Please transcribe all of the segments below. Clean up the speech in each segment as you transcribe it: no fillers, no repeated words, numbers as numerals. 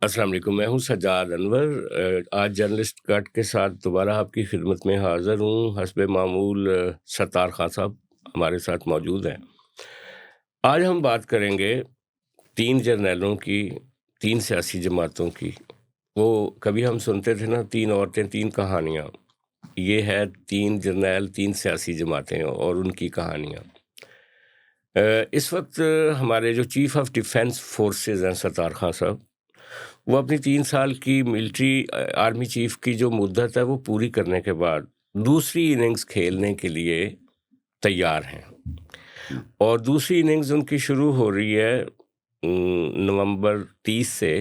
السلام علیکم، میں ہوں سجاد انور۔ آج جرنلسٹ کٹ کے ساتھ دوبارہ آپ کی خدمت میں حاضر ہوں۔ حسب معمول ستار خان صاحب ہمارے ساتھ موجود ہیں۔ آج ہم بات کریں گے 3 جرنیلوں کی، 3 سیاسی جماعتوں کی۔ وہ کبھی ہم سنتے تھے نا، 3 عورتیں 3 کہانیاں۔ یہ ہے 3 جرنیل، 3 سیاسی جماعتیں اور ان کی کہانیاں۔ اس وقت ہمارے جو چیف آف ڈیفینس فورسز ہیں ستار خان صاحب، وہ اپنی 3 سال کی ملٹری آرمی چیف کی جو مدت ہے وہ پوری کرنے کے بعد دوسری اننگز کھیلنے کے لیے تیار ہیں، اور دوسری اننگز ان کی شروع ہو رہی ہے نومبر 30 سے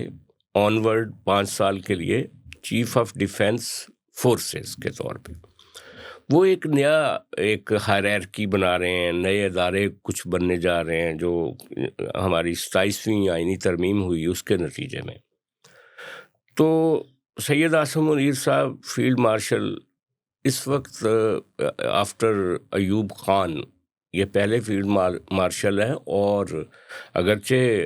آنورڈ 5 سال کے لیے چیف آف ڈیفینس فورسز کے طور پہ۔ وہ ایک نیا ایک ہائرارکی بنا رہے ہیں، نئے ادارے کچھ بننے جا رہے ہیں جو ہماری 27ویں آئینی ترمیم ہوئی اس کے نتیجے میں۔ تو سید عاصم منیر صاحب فیلڈ مارشل اس وقت آفٹر ایوب خان یہ پہلے فیلڈ مارشل ہیں، اور اگرچہ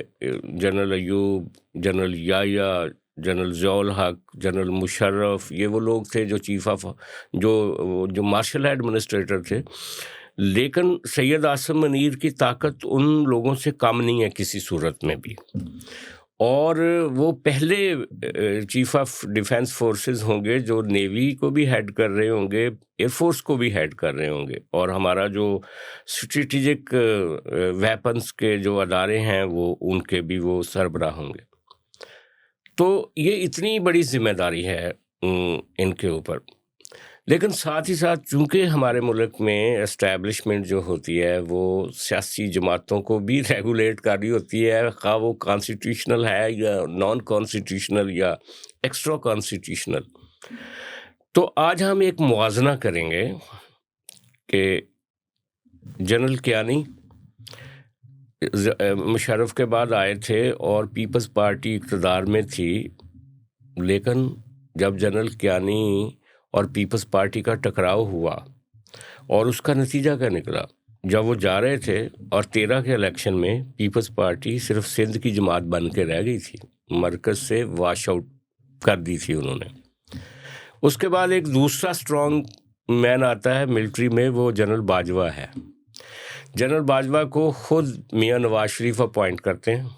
جنرل ایوب، جنرل یحییٰ، جنرل ضیاء الحق، جنرل مشرف، یہ وہ لوگ تھے جو چیف آف جو مارشل ایڈمنسٹریٹر تھے، لیکن سید عاصم منیر کی طاقت ان لوگوں سے کم نہیں ہے کسی صورت میں بھی، اور وہ پہلے چیف آف ڈیفینس فورسز ہوں گے جو نیوی کو بھی ہیڈ کر رہے ہوں گے، ایئر فورس کو بھی ہیڈ کر رہے ہوں گے، اور ہمارا جو اسٹریٹجک ویپنس کے جو ادارے ہیں وہ ان کے بھی وہ سربراہ ہوں گے۔ تو یہ اتنی بڑی ذمہ داری ہے ان کے اوپر، لیکن ساتھ ہی ساتھ چونکہ ہمارے ملک میں اسٹیبلشمنٹ جو ہوتی ہے وہ سیاسی جماعتوں کو بھی ریگولیٹ کر رہی ہوتی ہے، خواہ وہ کانسٹیٹیوشنل ہے یا نان کانسٹیٹیوشنل یا ایکسٹرا کانسٹیٹیوشنل۔ تو آج ہم ایک موازنہ کریں گے کہ جنرل کیانی مشرف کے بعد آئے تھے اور پیپلز پارٹی اقتدار میں تھی، لیکن جب جنرل کیانی اور پیپلز پارٹی کا ٹکراؤ ہوا اور اس کا نتیجہ کیا نکلا، جب وہ جا رہے تھے اور 13 کے الیکشن میں پیپلز پارٹی صرف سندھ کی جماعت بن کے رہ گئی تھی، مرکز سے واش آؤٹ کر دی تھی انہوں نے۔ اس کے بعد ایک دوسرا اسٹرانگ مین آتا ہے ملٹری میں، وہ جنرل باجوہ ہے۔ جنرل باجوہ کو خود میاں نواز شریف اپوائنٹ کرتے ہیں،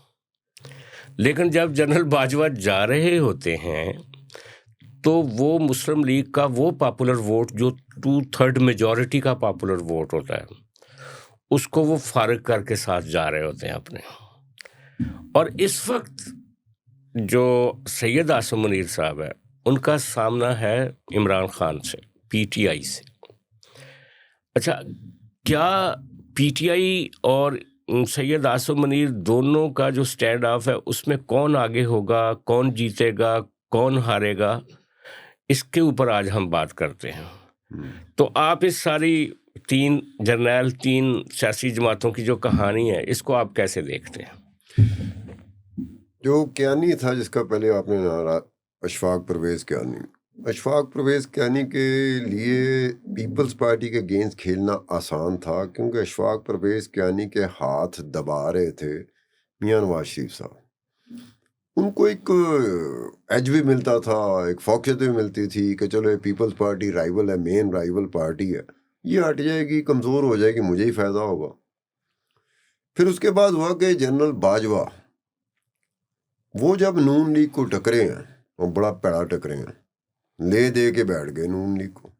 لیکن جب جنرل باجوہ جا رہے ہوتے ہیں تو وہ مسلم لیگ کا وہ پاپولر ووٹ جو 2/3 میجورٹی کا پاپولر ووٹ ہوتا ہے، اس کو وہ فارغ کر کے ساتھ جا رہے ہوتے ہیں اپنے۔ اور اس وقت جو سید عاصم منیر صاحب ہے ان کا سامنا ہے عمران خان سے، پی ٹی آئی سے۔ اچھا، کیا پی ٹی آئی اور سید عاصم منیر دونوں کا جو سٹینڈ آف ہے اس میں کون آگے ہوگا، کون جیتے گا، کون ہارے گا، اس کے اوپر آج ہم بات کرتے ہیں۔ تو آپ اس ساری 3 جرنیل، 3 سیاسی جماعتوں کی جو کہانی ہے، اس کو آپ کیسے دیکھتے ہیں؟ جو کیانی تھا جس کا پہلے آپ نے نام اشفاق پرویز کیانی، اشفاق پرویز کیانی کے لیے پیپلز پارٹی کے اگینسٹ کھیلنا آسان تھا، کیونکہ اشفاق پرویز کیانی کے ہاتھ دبا رہے تھے میاں نواز شریف صاحب۔ ان کو ایک ایج بھی ملتا تھا، ایک فوقیت بھی ملتی تھی کہ چلو پیپلز پارٹی رائیول ہے، مین رائیول پارٹی ہے، یہ ہٹ جائے گی، کمزور ہو جائے گی، مجھے ہی فائدہ ہوگا۔ پھر اس کے بعد ہوا کہ جنرل باجوہ وہ جب نون لیگ کو ٹکرے ہیں، وہ بڑا پیڑا ٹکرے ہیں، لے دے کے بیٹھ گئے نون لیگ کو۔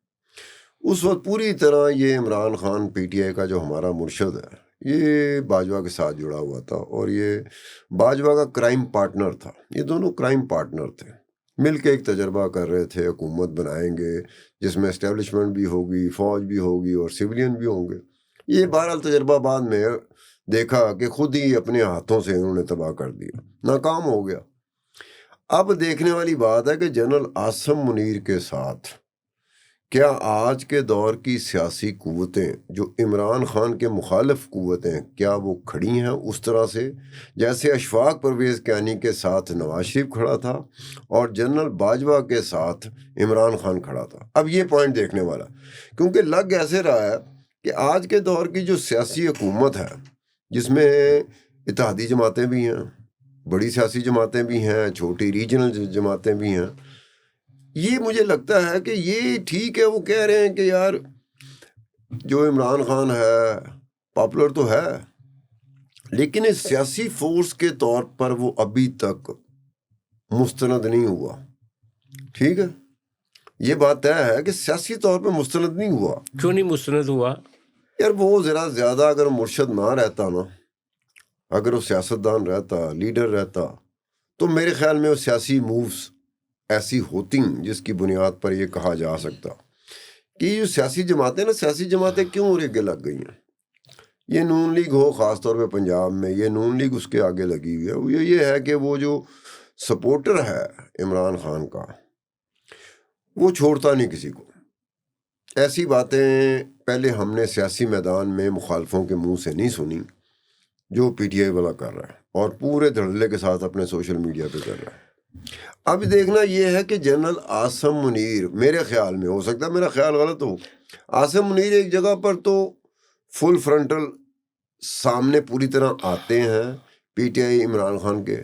اس وقت پوری طرح یہ Imran Khan P T I کا جو ہمارا مرشد ہے یہ باجوہ کے ساتھ جڑا ہوا تھا، اور یہ باجوہ کا کرائم پارٹنر تھا۔ یہ دونوں کرائم پارٹنر تھے، مل کے ایک تجربہ کر رہے تھے، حکومت بنائیں گے جس میں اسٹیبلشمنٹ بھی ہوگی، فوج بھی ہوگی اور سویلین بھی ہوں گے۔ یہ بہرحال تجربہ بعد میں دیکھا کہ خود ہی اپنے ہاتھوں سے انہوں نے تباہ کر دیا، ناکام ہو گیا۔ اب دیکھنے والی بات ہے کہ جنرل عاصم منیر کے ساتھ کیا آج کے دور کی سیاسی قوتیں جو عمران خان کے مخالف قوتیں، کیا وہ کھڑی ہیں اس طرح سے جیسے اشفاق پرویز کیانی کے ساتھ نواز شریف کھڑا تھا اور جنرل باجوہ کے ساتھ عمران خان کھڑا تھا؟ اب یہ پوائنٹ دیکھنے والا، کیونکہ لگ ایسے رہا ہے کہ آج کے دور کی جو سیاسی حکومت ہے جس میں اتحادی جماعتیں بھی ہیں، بڑی سیاسی جماعتیں بھی ہیں, چھوٹی ریجنل جماعتیں بھی ہیں. یہ مجھے لگتا ہے کہ یہ ٹھیک ہے, وہ کہہ رہے ہیں کہ یار جو عمران خان ہے پاپولر تو ہے, لیکن اس سیاسی فورس کے طور پر وہ ابھی تک مستند نہیں ہوا. ٹھیک ہے, یہ بات طے ہے کہ سیاسی طور پہ مستند نہیں ہوا. کیوں نہیں مستند ہوا؟ یار وہ ذرا زیادہ اگر مرشد نہ رہتا نا, اگر وہ سیاستدان رہتا, لیڈر رہتا, تو میرے خیال میں وہ سیاسی مووز ایسی ہوتی جس کی بنیاد پر یہ کہا جا سکتا کہ یہ جو سیاسی جماعتیں نا, سیاسی جماعتیں کیوں آگے لگ گئی ہیں. یہ نون لیگ ہو, خاص طور پہ پنجاب میں یہ نون لیگ اس کے آگے لگی ہوئی ہے. وہ یہ ہے کہ وہ جو سپورٹر ہے عمران خان کا, وہ چھوڑتا نہیں کسی کو. ایسی باتیں پہلے ہم نے سیاسی میدان میں مخالفوں کے منہ سے نہیں سنی جو پی ٹی آئی والا کر رہا ہے, اور پورے دھڑلے کے ساتھ اپنے سوشل میڈیا پہ کر رہا ہے. اب دیکھنا یہ ہے کہ جنرل عاصم منیر, میرے خیال میں, ہو سکتا ہے میرا خیال غلط ہو, عاصم منیر ایک جگہ پر تو فل فرنٹل سامنے پوری طرح آتے ہیں P T I Imran Khan کے,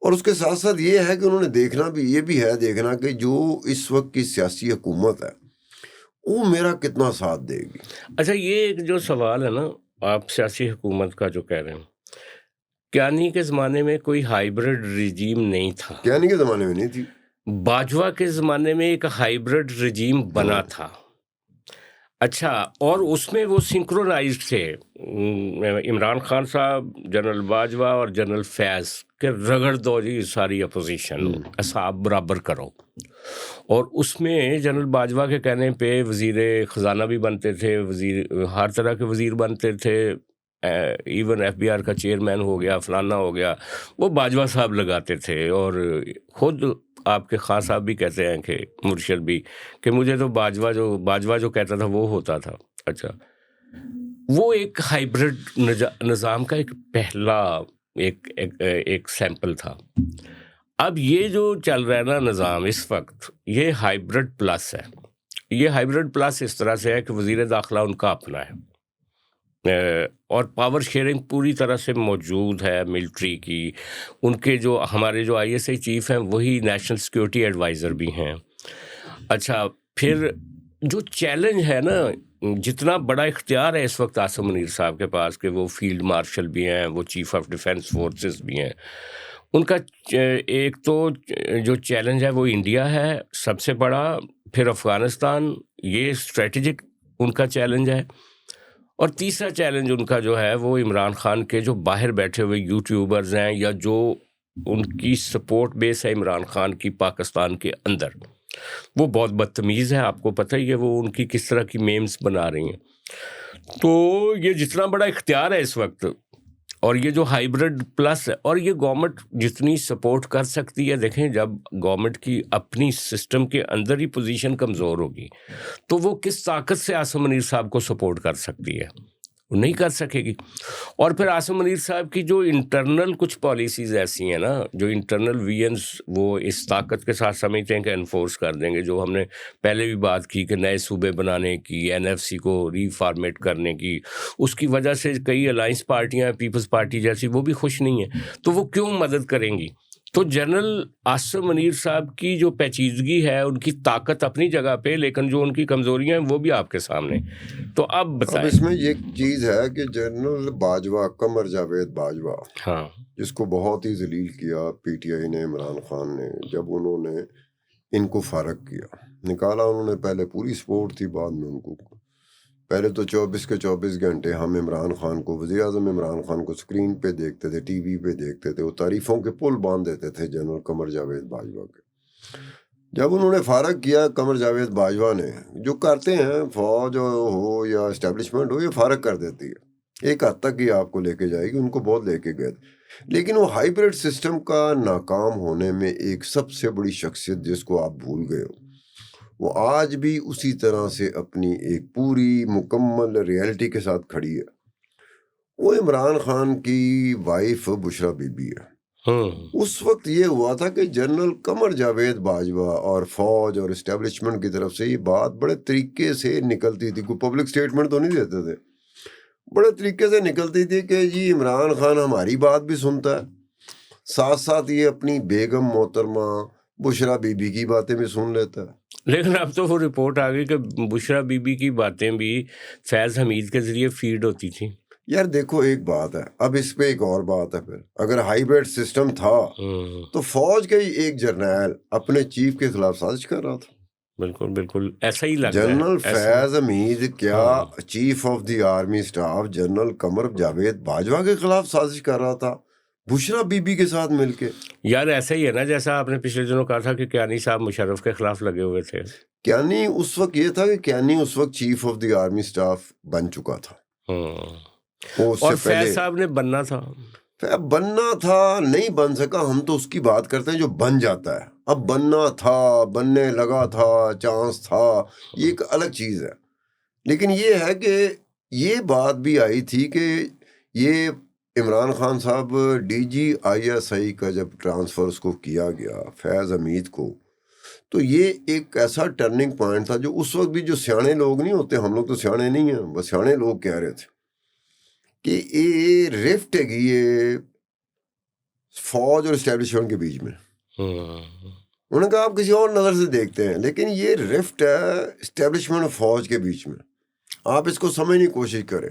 اور اس کے ساتھ ساتھ یہ ہے کہ انہوں نے دیکھنا بھی, یہ بھی ہے دیکھنا کہ جو اس وقت کی سیاسی حکومت ہے وہ میرا کتنا ساتھ دے گی. اچھا, یہ ایک جو سوال ہے نا, آپ سیاسی حکومت کا جو کہہ رہے ہیں, کیانی کے زمانے میں کوئی ہائیبرڈ رجیم نہیں تھا. کیانی کے زمانے میں نہیں تھی, باجوہ کے زمانے میں ایک ہائیبرڈ رجیم بنا تھا. اچھا, اور اس میں وہ سنکرونائزڈ تھے, عمران خان صاحب, جنرل باجوہ اور جنرل فیض کہ رگڑ دو جی ساری اپوزیشن, اصحاب برابر کرو. اور اس میں جنرل باجوہ کے کہنے پہ وزیر خزانہ بھی بنتے تھے, وزیر ہر طرح کے وزیر بنتے تھے, ایون ایف بی آر کا چیئرمین ہو گیا, فلانا ہو گیا, وہ باجوہ صاحب لگاتے تھے. اور خود آپ کے خان صاحب بھی کہتے ہیں کہ مرشد بھی, کہ مجھے تو باجوہ جو کہتا تھا وہ ہوتا تھا. اچھا, وہ ایک ہائیبرڈ نظام کا ایک پہلا ایک سیمپل تھا. اب یہ جو چل رہا ہے نا نظام اس وقت, یہ ہائیبرڈ پلس ہے. یہ ہائیبرڈ پلس اس طرح سے ہے کہ وزیر داخلہ ان کا اپنا ہے, اور پاور شیئرنگ پوری طرح سے موجود ہے ملٹری کی. ان کے جو ہمارے جو آئی ایس آئی چیف ہیں وہی نیشنل سیکیورٹی ایڈوائزر بھی ہیں. اچھا, پھر جو چیلنج ہے نا, جتنا بڑا اختیار ہے اس وقت عاصم منیر صاحب کے پاس کہ وہ فیلڈ مارشل بھی ہیں, وہ چیف آف ڈیفنس فورسز بھی ہیں, ان کا ایک تو جو چیلنج ہے وہ انڈیا ہے سب سے بڑا, پھر افغانستان, یہ اسٹریٹجک ان کا چیلنج ہے, اور تیسرا چیلنج ان کا جو ہے وہ عمران خان کے جو باہر بیٹھے ہوئے یوٹیوبرز ہیں یا جو ان کی سپورٹ بیس ہے عمران خان کی پاکستان کے اندر, وہ بہت بدتمیز ہے. آپ کو پتہ ہی ہے وہ ان کی کس طرح کی میمز بنا رہی ہیں. تو یہ جتنا بڑا اختیار ہے اس وقت, اور یہ جو ہائیبرڈ پلس ہے, اور یہ گورنمنٹ جتنی سپورٹ کر سکتی ہے, دیکھیں جب گورنمنٹ کی اپنی سسٹم کے اندر ہی پوزیشن کمزور ہوگی تو وہ کس طاقت سے عاصم منیر صاحب کو سپورٹ کر سکتی ہے؟ وہ نہیں کر سکے گی. اور پھر عاصم منیر صاحب کی جو انٹرنل کچھ پالیسیز ایسی ہیں نا, جو انٹرنل وینز وہ اس طاقت کے ساتھ سمجھتے ہیں کہ انفورس کر دیں گے, جو ہم نے پہلے بھی بات کی کہ نئے صوبے بنانے کی, این ایف سی کو ری فارمیٹ کرنے کی, اس کی وجہ سے کئی الائنس پارٹیاں, پیپلز پارٹی جیسی, وہ بھی خوش نہیں ہیں. تو وہ کیوں مدد کریں گی؟ تو جنرل عاصم منیر صاحب کی جو پیچیدگی ہے, ان کی طاقت اپنی جگہ پہ, لیکن جو ان کی کمزوریاں ہیں وہ بھی آپ کے سامنے. تو اب بتائیں. اب اس میں یہ چیز ہے کہ جنرل باجوہ, قمر جاوید باجوہ, ہاں, جس کو بہت ہی ذلیل کیا پی ٹی آئی نے, عمران خان نے, جب انہوں نے ان کو فارغ کیا, نکالا انہوں نے, پہلے پوری سپورٹ تھی, بعد میں ان کو پہلے تو 24 کے 24 گھنٹے ہم عمران خان کو, وزیر اعظم عمران خان کو اسکرین پہ دیکھتے تھے, ٹی وی پہ دیکھتے تھے, وہ تعریفوں کے پل باندھ دیتے تھے جنرل قمر جاوید باجوہ کے. جب انہوں نے فارغ کیا قمر جاوید باجوہ نے, جو کرتے ہیں فوج ہو یا اسٹیبلشمنٹ ہو, یہ فارغ کر دیتی ہے, ایک حد تک ہی آپ کو لے کے جائے گی, ان کو بہت لے کے گئے تھے. لیکن وہ ہائیبرڈ سسٹم کا ناکام ہونے میں ایک سب سے بڑی شخصیت جس کو آپ بھول گئے ہو, وہ آج بھی اسی طرح سے اپنی ایک پوری مکمل ریئلٹی کے ساتھ کھڑی ہے. وہ عمران خان کی وائف بشرا بی بی ہے. اس وقت یہ ہوا تھا کہ جنرل قمر جاوید باجوہ اور فوج اور اسٹیبلشمنٹ کی طرف سے یہ بات بڑے طریقے سے نکلتی تھی, کوئی پبلک سٹیٹمنٹ تو نہیں دیتے تھے, بڑے طریقے سے نکلتی تھی کہ جی عمران خان ہماری بات بھی سنتا ہے, ساتھ ساتھ یہ اپنی بیگم محترمہ بشرا بی بی کی باتیں بھی سن لیتا ہے۔ لیکن اب تو وہ رپورٹ آ گئی کہ بشرا بی بی کی باتیں بھی فیض حمید کے ذریعے فیڈ ہوتی تھیں۔ یار دیکھو ایک بات ہے، اب اس پہ ایک اور بات ہے، پھر اگر ہائیبرڈ سسٹم تھا تو فوج کا ہی ایک جرنیل اپنے چیف کے خلاف سازش کر رہا تھا۔ بالکل بالکل ایسا ہی لگ رہا ہے، جنرل ایسا فیض حمید کیا chief of the army staff general Qamar Javed Bajwa کے خلاف سازش کر رہا تھا بشرا بی بی کے ساتھ مل کے۔ یار ایسا ہی ہے نا جیسا آپ نے پچھلے دنوں کہا تھا کہ کیانی صاحب مشرف کے خلاف لگے ہوئے تھے۔ کیانی اس وقت یہ تھا کہ کیانی اس وقت chief of the army staff بن چکا تھا، وہ اس اور سے پہلے فیض صاحب نے بننا تھا، بننا تھا، نہیں بن سکا۔ ہم تو اس کی بات کرتے ہیں جو بن جاتا ہے، اب بننا تھا، بننے لگا تھا، چانس تھا، یہ ایک الگ چیز ہے۔ لیکن یہ ہے کہ یہ بات بھی آئی تھی کہ یہ عمران خان صاحب D G I S I کا جب ٹرانسفر اس کو کیا گیا فیض حمید کو، تو یہ ایک ایسا ٹرننگ پوائنٹ تھا جو اس وقت بھی جو سیانے لوگ نہیں ہوتے، ہم لوگ تو سیانے نہیں ہیں، بس سیانے لوگ کہہ رہے تھے کہ یہ رفٹ ہے یہ فوج اور اسٹیبلشمنٹ کے بیچ میں۔ انہوں نے کہا آپ کسی اور نظر سے دیکھتے ہیں، لیکن یہ رفٹ ہے اسٹیبلشمنٹ اور فوج کے بیچ میں، آپ اس کو سمجھنے کی کوشش کریں۔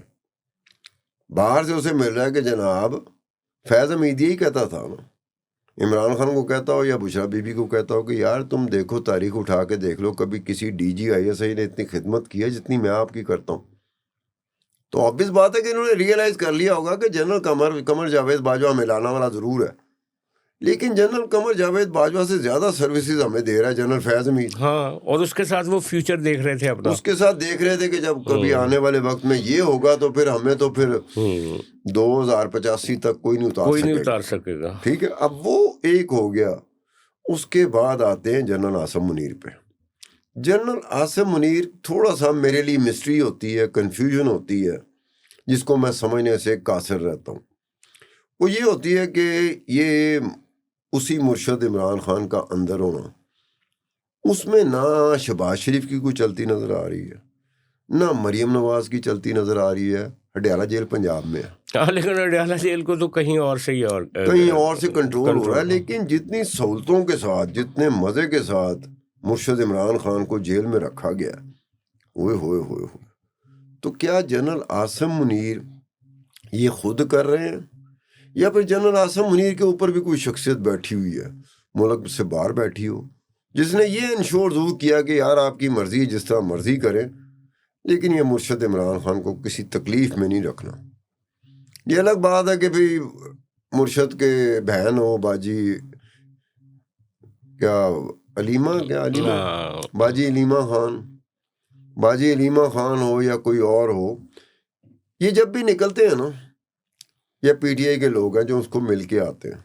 باہر سے اسے مل رہا ہے کہ جناب فیض حمید یہی کہتا تھا نا، عمران خان کو کہتا ہو یا بشرا بی بی کو کہتا ہو کہ یار تم دیکھو تاریخ اٹھا کے دیکھ لو، کبھی کسی D G I S I نے اتنی خدمت کی ہے جتنی میں آپ کی کرتا ہوں۔ تو obvious بات ہے کہ انہوں نے ریئلائز کر لیا ہوگا کہ جنرل قمر جاوید باجوہ ملانا والا ضرور ہے، لیکن جنرل قمر جاوید باجوہ سے زیادہ سروسز ہمیں دے رہا ہے جنرل فیض حمید۔ ہاں، اور اس کے ساتھ وہ فیوچر دیکھ رہے تھے اپنا، اس کے ساتھ دیکھ رہے تھے کہ جب کبھی آنے والے وقت میں یہ ہوگا تو پھر ہمیں تو پھر 2085 تک کوئی نہیں اتار سکے گا۔ ٹھیک ہے، اب وہ ایک ہو گیا۔ اس کے بعد آتے ہیں جنرل عاصم منیر پہ۔ جنرل عاصم منیر تھوڑا سا میرے لیے مسٹری ہوتی ہے، کنفیوژن ہوتی ہے، جس کو میں سمجھنے سے قاصر رہتا ہوں۔ وہ یہ ہوتی ہے کہ یہ اسی مرشد عمران خان کا اندر ہونا، اس میں نہ شہباز شریف کی کوئی چلتی نظر آ رہی ہے، نہ مریم نواز کی چلتی نظر آ رہی ہے۔ ہڈیالہ جیل پنجاب میں ہے، لیکن ہڈیالہ جیل کو تو کہیں اور سے ہی کہیں اور سے کنٹرول ہو رہا ہے، لیکن جتنی سہولتوں کے ساتھ، جتنے مزے کے ساتھ مرشد عمران خان کو جیل میں رکھا گیا، ہوئے ہوئے ہوئے ہوئے، تو کیا جنرل عاصم منیر یہ خود کر رہے ہیں یا پھر جنرل عاصم منیر کے اوپر بھی کوئی شخصیت بیٹھی ہوئی ہے، ملک سے باہر بیٹھی ہو، جس نے یہ انشور ضرور کیا کہ یار آپ کی مرضی، جس طرح مرضی کریں، لیکن یہ مرشد عمران خان کو کسی تکلیف میں نہیں رکھنا۔ یہ الگ بات ہے کہ بھئی مرشد کے بہن ہو باجی علیمہ باجی علیمہ خان ہو یا کوئی اور ہو، یہ جب بھی نکلتے ہیں نا، یا پی ٹی آئی کے لوگ ہیں جو اس کو مل کے آتے ہیں،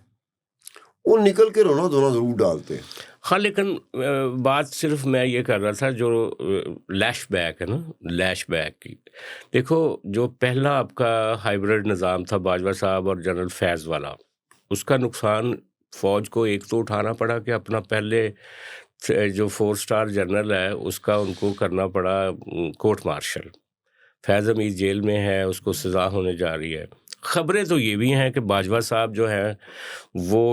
وہ نکل کے رونا دھونا ضرور ڈالتے ہیں۔ ہاں، لیکن بات صرف میں یہ کر رہا تھا جو لیش بیک ہے نا، لیش بیک کی، دیکھو جو پہلا آپ کا ہائیبرڈ نظام تھا باجوہ صاحب اور جنرل فیض والا، اس کا نقصان فوج کو ایک تو اٹھانا پڑا کہ اپنا پہلے جو 4 اسٹار جنرل ہے اس کا ان کو کرنا پڑا کورٹ مارشل۔ فیض حمید جیل میں ہے، اس کو سزا ہونے جا رہی ہے۔ خبریں تو یہ بھی ہیں کہ باجوہ صاحب جو ہیں وہ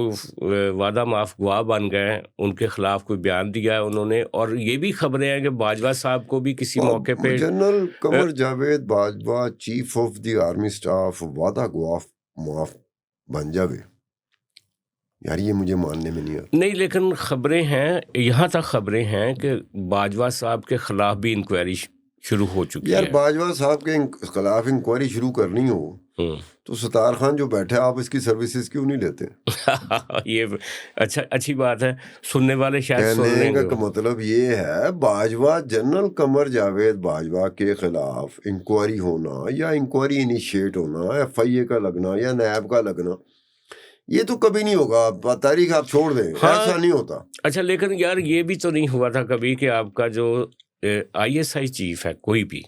وعدہ معاف گواہ بن گئے، ان کے خلاف کوئی بیان دیا ہے انہوں نے، اور یہ بھی خبریں ہیں کہ باجوہ صاحب کو بھی کسی موقع پہ general Qamar Javed Bajwa chief of the army staff وعدہ گواہ معاف بن جاوے، یار یہ مجھے ماننے میں نہیں آتا۔ نہیں، لیکن خبریں ہیں، یہاں تک خبریں ہیں کہ باجوہ صاحب کے خلاف بھی انکوائری شروع ہو چکی ہے۔ یار باجوہ صاحب کے خلاف انکوائری شروع کرنی ہو تو ستار خان جو بیٹھے آپ اس کی سروسز کیوں نہیں لیتے؟ یہ اچھی بات ہے، سننے والے شاید سن لیں گے۔ کہنے کا مطلب یہ ہے باجوہ جنرل قمر جاوید باجوہ کے خلاف انکوائری ہونا یا انکوائری انیشیٹ ہونا، ایف آئی اے کا لگنا یا نیب کا لگنا، یہ تو کبھی نہیں ہوگا، تاریخ آپ چھوڑ دیں، ایسا نہیں ہوتا۔ اچھا، لیکن یار یہ بھی تو نہیں ہوا تھا کبھی کہ آپ کا جو آئی ایس آئی چیف ہے کوئی بھی،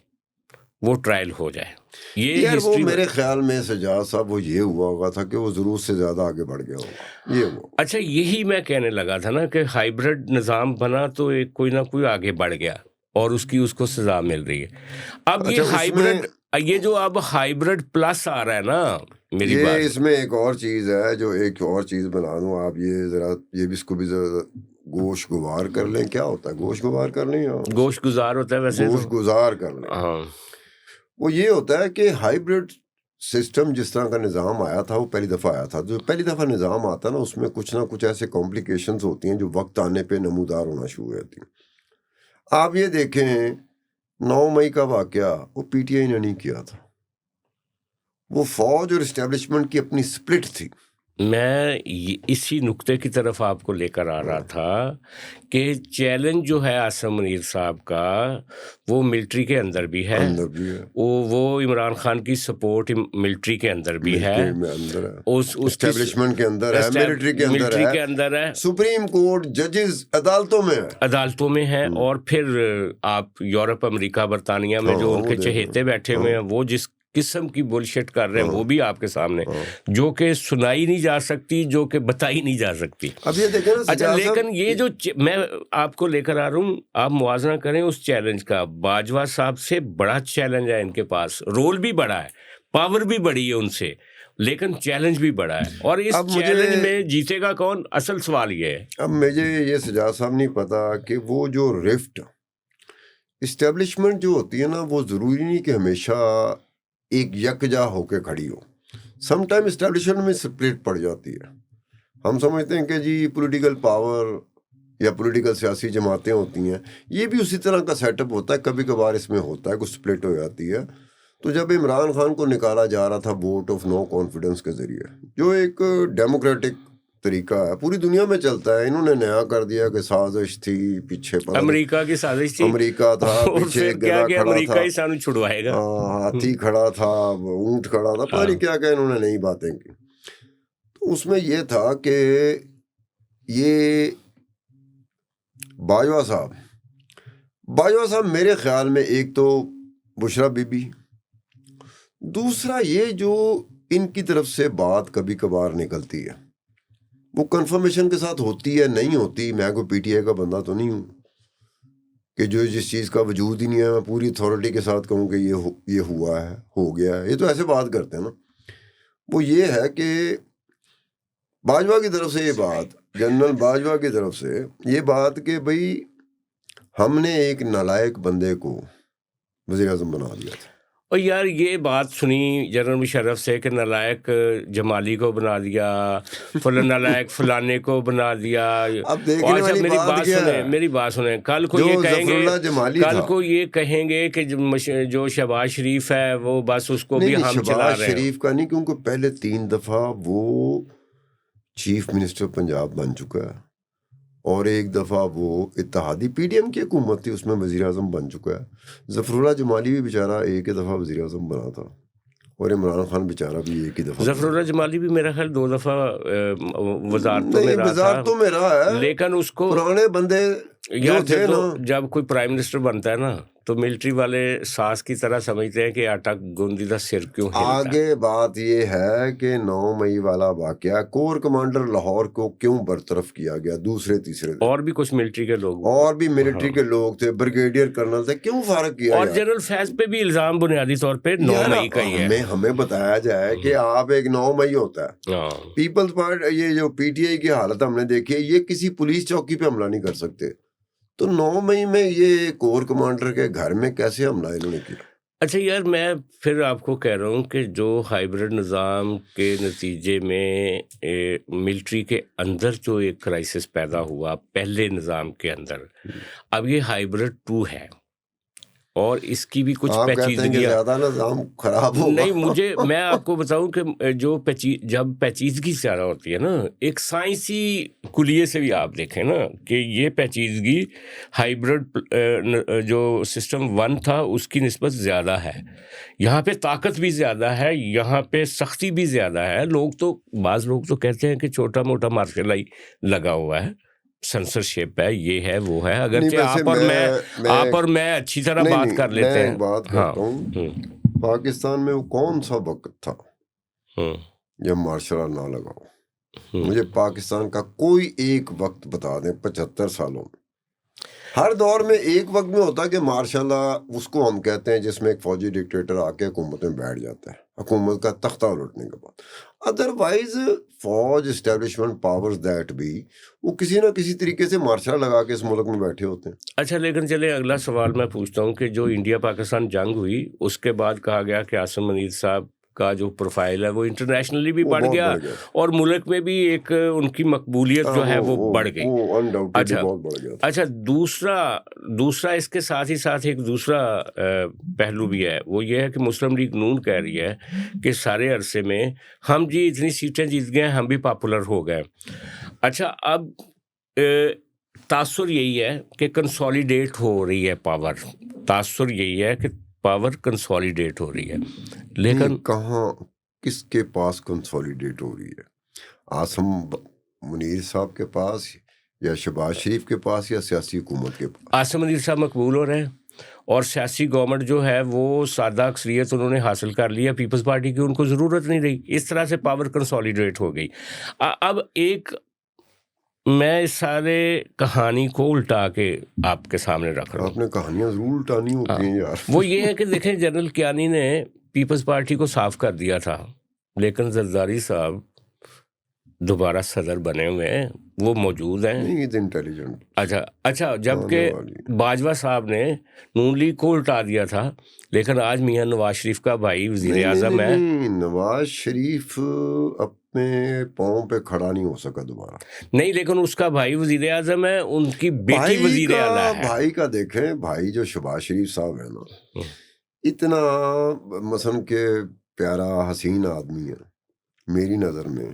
وہ ٹرائل ہو جائے؟ یار وہ میرے خیال میں سجاد صاحب وہ یہ ہوا ہوگا تھا کہ وہ ضرورت سے زیادہ آگے بڑھ گیا ہوگا، یہ ہوا۔ اچھا، یہی میں کہنے لگا تھا نا کہ ہائیبرڈ نظام بنا تو ایک کوئی نہ کوئی آگے بڑھ گیا اور اس کو سزا مل رہی ہے۔ اب یہ ہائیبرڈ، یہ جو اب ہائیبرڈ پلس آ رہا ہے نا، میری یہ بات اس میں ایک اور چیز ہے جو ایک اور چیز بنا دوں آپ یہ ذرا یہ بھی اس کو بھی ذرا گوشت گوار کر لیں. کیا ہوتا ہے گوشت گوار کر لیں یا گوشت گزار ہوتا ہے ویسے گوشت تو. گزار کر لیں. ہاں وہ یہ ہوتا ہے کہ ہائیبرڈ سسٹم جس طرح کا نظام آیا تھا وہ پہلی دفعہ آیا تھا. جو پہلی دفعہ نظام آتا ہے نا اس میں کچھ نہ کچھ ایسے کمپلیکیشنز ہوتی ہیں جو وقت آنے پہ نمودار ہونا شروع ہو جاتی ہیں. آپ یہ دیکھیں 9 مئی کا واقعہ وہ پی ٹی آئی نے نہیں کیا تھا. وہ فوج اور اسٹیبلشمنٹ کی اپنی سپلٹ تھی. میں اسی نقطے کی طرف آپ کو لے کر آ رہا تھا کہ چیلنج جو ہے عاصم منیر صاحب کا وہ ملٹری کے اندر بھی ہے, اندر بھی ہے, وہ عمران خان کی سپورٹ ملٹری کے اندر بھی ہے, ملٹری میں اندر ہے, اس کی اسٹیبلشمنٹ کے اندر ہے, ملٹری کے اندر ملٹری ہے, کے اندر ہے, سپریم کورٹ ججز عدالتوں میں ہے, عدالتوں میں ہیں. اور پھر آپ یورپ امریکہ برطانیہ میں جو ان کے چہیتے بیٹھے ہوئے ہیں وہ جس قسم کی بلشٹ کر رہے ہیں وہ بھی آپ کے سامنے, جو کہ سنائی نہیں جا سکتی, جو کہ بتائی نہیں جا سکتی. اب یہ دیکھیں نا اچھا لیکن یہ جو میں آپ کو لے کر آ رہا ہوں, آپ موازنہ کریں اس چیلنج کا. باجوہ صاحب سے بڑا چیلنج ہے ان کے پاس, رول بھی بڑا ہے, پاور بھی بڑی ہے ان سے, لیکن چیلنج بھی بڑا ہے. اور اس چیلنج میں جیتے گا کون, اصل سوال یہ ہے. اب مجھے یہ سجاد صاحب نہیں پتا کہ وہ جو رفٹ اسٹیبلشمنٹ جو ہوتی ہے نا وہ ضروری نہیں کہ ہمیشہ ایک یکجا ہو کے کھڑی ہو. سم ٹائم اسٹیبلشمنٹ میں سپلٹ پڑ جاتی ہے. ہم سمجھتے ہیں کہ جی پولیٹیکل پاور یا پولیٹیکل سیاسی جماعتیں ہوتی ہیں, یہ بھی اسی طرح کا سیٹ اپ ہوتا ہے. کبھی کبھار اس میں ہوتا ہے کچھ سپلٹ ہو جاتی ہے. تو جب عمران خان کو نکالا جا رہا تھا ووٹ آف نو کانفیڈنس کے ذریعے, جو ایک ڈیموکریٹک طریقہ ہے, پوری دنیا میں چلتا ہے, انہوں نے نیا کر دیا کہ سازش تھی پیچھے, امریکہ کی سازش تھی, امریکہ تھا پیچھے, گدھا کھڑا امریکہ ہی تھا, سانو چھڑوائے گا, ہاتھی کھڑا تھا, اونٹ کھڑا تھا, پتہ نہیں کیا کیا انہوں نے نئی باتیں کی. تو اس میں یہ تھا کہ یہ باجوہ صاحب میرے خیال میں ایک تو بشرا بی بی, دوسرا یہ جو ان کی طرف سے بات کبھی کبھار نکلتی ہے وہ کنفرمیشن کے ساتھ ہوتی ہے نہیں ہوتی. میں کوئی پی ٹی آئی کا بندہ تو نہیں ہوں کہ جو جس چیز کا وجود ہی نہیں ہے میں پوری اتھارٹی کے ساتھ کہوں کہ یہ ہوا ہے, ہو گیا ہے. یہ تو ایسے بات کرتے ہیں نا. وہ یہ ہے کہ باجوہ کی طرف سے یہ بات, جنرل باجوہ کی طرف سے یہ بات کہ بھئی ہم نے ایک نالائق بندے کو وزیر اعظم بنا دیا تھا. اور یار یہ بات سنی جنرل مشرف سے کہ نالائق جمالی کو بنا دیا, نالائق فلانے کو بنا دیا. اب دیکھنے والی میری بات سنیں, کل کو یہ کہیں گے, کل کو یہ کہیں گے کہ جو شہباز شریف ہے وہ بس اس کو بھی ہم چلا رہے ہیں. شہباز شریف کا نہیں, کیونکہ پہلے 3 دفعہ وہ چیف منسٹر پنجاب بن چکا ہے, اور ایک دفعہ وہ اتحادی پی ڈی ایم کی حکومت تھی اس میں وزیر اعظم بن چکا ہے. ظفر اللہ جمالی بھی بیچارہ ایک ہی دفعہ وزیر اعظم بنا تھا, اور عمران خان بیچارہ بھی ایک ہی دفعہ. ظفر اللہ جمالی بھی میرا خیال 2 دفعہ وزارتوں میں رہا ہے, لیکن اس کو پرانے بندے جو تھے نا, جب کوئی پرائم منسٹر بنتا ہے نا تو ملٹری والے ساس کی طرح سمجھتے ہیں کہ آٹا گوندیدہ سر کیوں ہلتا ہے. آگے بات یہ ہے کہ 9 مئی والا واقعہ, کور کمانڈر لاہور کو کیوں برطرف کیا گیا دوسرے تیسرے دن, اور بھی کچھ ملٹری کے لوگ, اور بھی ملٹری کے لوگ تھے, بریگیڈیئر کرنل تھے, کیوں فارغ کیا؟ اور جنرل فیض پہ بھی الزام بنیادی طور پہ 9 مئی کا ہی ہے. ہمیں بتایا جائے کہ آپ ایک 9 مئی ہوتا ہے, پیپلز پارٹی یہ جو پی ٹی آئی کی حالت ہم نے دیکھی ہے, یہ کسی پولیس چوکی پہ حملہ نہیں کر سکتے, تو 9 مئی میں یہ کور کمانڈر کے گھر میں کیسے حملہ انہوں نے کیا؟ اچھا یار, میں پھر آپ کو کہہ رہا ہوں کہ جو ہائیبرڈ نظام کے نتیجے میں ملٹری کے اندر جو ایک کرائسس پیدا ہوا پہلے نظام کے اندر, اب یہ ہائیبرڈ 2 ہے, اور اس کی بھی کچھ پیچیدگیاں. زیادہ نظام خراب ہوگا. نہیں, میں آپ کو بتاؤں کہ جو جب پیچیدگی زیادہ ہوتی ہے نا, ایک سائنسی کلیے سے بھی آپ دیکھیں نا کہ یہ پیچیدگی ہائیبرڈ جو سسٹم 1 تھا اس کی نسبت زیادہ ہے. یہاں پہ طاقت بھی زیادہ ہے, یہاں پہ سختی بھی زیادہ ہے. بعض لوگ تو کہتے ہیں کہ چھوٹا موٹا مارشل آئی لگا ہوا ہے, سنسرشپ ہے, یہ ہے وہ ہے, اگرچہ آپ اور میں اچھی طرح بات کر لیتے ہیں. میں بات کرتا ہوں, پاکستان میں وہ کون سا وقت تھا جب مارشل لا نہ لگاؤ؟ مجھے پاکستان کا کوئی ایک وقت بتا دیں 75 سالوں میں. ہر دور میں ایک وقت میں ہوتا ہے کہ مارشل لا اس کو ہم کہتے ہیں جس میں ایک فوجی ڈکٹیٹر آ کے حکومت میں بیٹھ جاتا ہے. حکومت کا تختہ الٹنے کے بعد. ادروائز فوج اسٹیبلشمنٹ پاورز دیٹ بھی وہ کسی نہ کسی طریقے سے مارشا لگا کے اس ملک میں بیٹھے ہوتے ہیں. اچھا لیکن چلے اگلا سوال میں پوچھتا ہوں کہ جو انڈیا پاکستان جنگ ہوئی اس کے بعد کہا گیا کہ عاصم منیر صاحب کا جو پروفائل ہے وہ انٹرنیشنلی بھی وہ بڑھ بہت گیا بڑھ گیا. اور ملک میں بھی ایک ان کی مقبولیت جو ہے وہ بڑھ گئی. وہ انڈاؤٹیڈلی اچھا بہت بڑھ گیا تھا. اچھا دوسرا اس کے ساتھ ہی ساتھ ایک دوسرا پہلو بھی ہے، وہ یہ ہے کہ مسلم لیگ نون کہہ رہی ہے کہ سارے عرصے میں ہم جی اتنی سیٹیں جیت گئے ہم بھی پاپولر ہو گئے. اچھا اب تاثر یہی ہے کہ کنسولیڈیٹ ہو رہی ہے پاور، تاثر یہی ہے کہ پاور کنسولیڈیٹ ہو رہی ہے، لیکن کہاں کس کے پاس کنسولیڈیٹ ہو رہی ہے؟ عاصم منیر صاحب کے پاس یا شہباز شریف کے پاس یا سیاسی حکومت کے پاس؟ عاصم منیر صاحب مقبول ہو رہے ہیں اور سیاسی گورنمنٹ جو ہے وہ سادہ اکثریت انہوں نے حاصل کر لیا، پیپلز پارٹی کی ان کو ضرورت نہیں رہی. اس طرح سے پاور کنسولیڈیٹ ہو گئی. اب ایک میں اس سارے کہانی کو الٹا کے آپ کے سامنے رکھ رہا ہوں. آپ نے کہانیاں ضرور الٹانی ہوتی ہیں یار. وہ یہ ہے کہ دیکھیں جنرل کیانی نے پیپلز پارٹی کو صاف کر دیا تھا، لیکن زرداری صاحب دوبارہ صدر بنے ہوئے ہیں، وہ موجود ہیں. نہیں انٹیلیجنٹ. اچھا جبکہ باجوہ صاحب نے نون لیگ کو الٹا دیا تھا، لیکن آج میاں نواز شریف کا بھائی وزیر اعظم ہے. نواز شریف اپنے پاؤں پہ کھڑا نہیں ہو سکا دوبارہ. نہیں لیکن اس کا بھائی وزیر اعظم ہے، ان کی بیٹی وزیر اعلیٰ ہے. بھائی کا دیکھیں، بھائی جو شہباز شریف صاحب ہے نا، اتنا مثلا کہ پیارا حسین آدمی ہے میری نظر میں،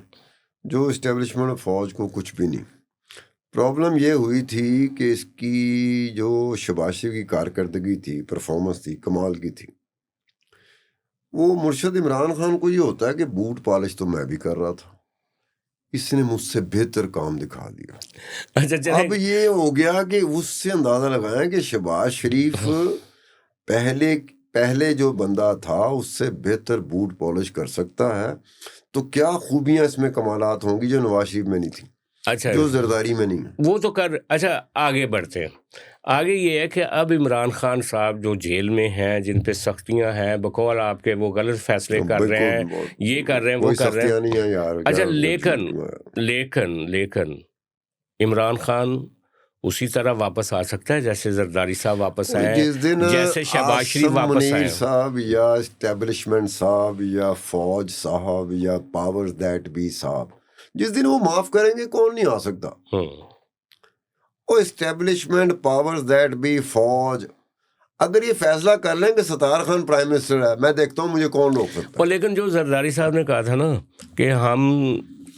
جو اسٹیبلشمنٹ فوج کو کچھ بھی نہیں. پرابلم یہ ہوئی تھی کہ اس کی جو شہباز شریف کی کارکردگی تھی، پرفارمنس تھی، کمال کی تھی. وہ مرشد عمران خان کو یہ ہوتا ہے کہ بوٹ پالش تو میں بھی کر رہا تھا، اس نے مجھ سے بہتر کام دکھا دیا. اب یہ ہو گیا کہ اس سے اندازہ لگائیں کہ شہباز شریف پہلے جو بندہ تھا اس سے بہتر بوٹ پالش کر سکتا ہے، تو کیا خوبیاں اس میں کمالات ہوں گی جو نواز شریف میں نہیں تھی، جو زرداری میں نہیں. وہ تو اچھا آگے بڑھتے ہیں. آگے یہ ہے کہ اب عمران خان صاحب جو جیل میں ہیں، جن پہ سختیاں ہیں، بقول آپ کے وہ غلط فیصلے کر رہے ہیں، یہ کر رہے ہیں، وہ کر رہے ہیں. اچھا لیکن عمران خان اسی طرح واپس آ سکتا ہے جیسے زرداری صاحب واپس آئے، جیسے شہباز شریف واپس آئے. صاحب یا اسٹیبلشمنٹ صاحب یا فوج صاحب یا پاور دیٹ بی صاحب جس دن وہ معاف کریں گے کون نہیں آ سکتا. وہ اسٹیبلشمنٹ پاور دیٹ بی فوج اگر یہ فیصلہ کر لیں کہ ستار خان پرائم منسٹر ہے، میں دیکھتا ہوں مجھے کون روک سکتا ہے. لیکن جو زرداری صاحب نے کہا تھا نا کہ ہم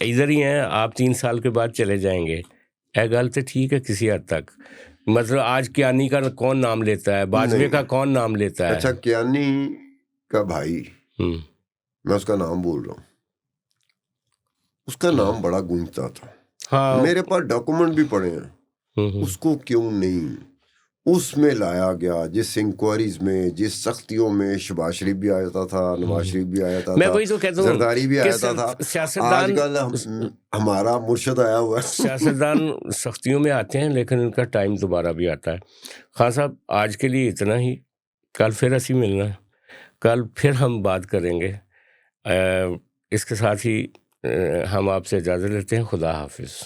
ادھر ہی ہیں، آپ 3 سال کے بعد چلے جائیں گے، گل تو ٹھیک ہے کسی حد تک. مطلب آج کیانی کا کون نام لیتا ہے، باجوے کا کون نام لیتا ہے؟ اچھا کیانی کا بھائی، میں اس کا نام بول رہا ہوں، اس کا نام بڑا گونجتا تھا. ہاں میرے پاس ڈاکومنٹ بھی پڑے ہیں. اس کو کیوں نہیں اس میں لایا گیا جس انکوائریز میں، جس سختیوں میں شہباز شریف بھی آیا تھا، نواز شریف بھی آیا تھا، میں وہی تو کہتا ہوں زرداری بھی آیا تھا. آج کل ہمارا مرشد آیا ہوا ہے. سیاستدان سختیوں میں آتے ہیں لیکن ان کا ٹائم دوبارہ بھی آتا ہے. خان صاحب آج کے لیے اتنا ہی، کل پھر اسی ملنا ہے، کل پھر ہم بات کریں گے. اس کے ساتھ ہی ہم آپ سے اجازت لیتے ہیں. خدا حافظ.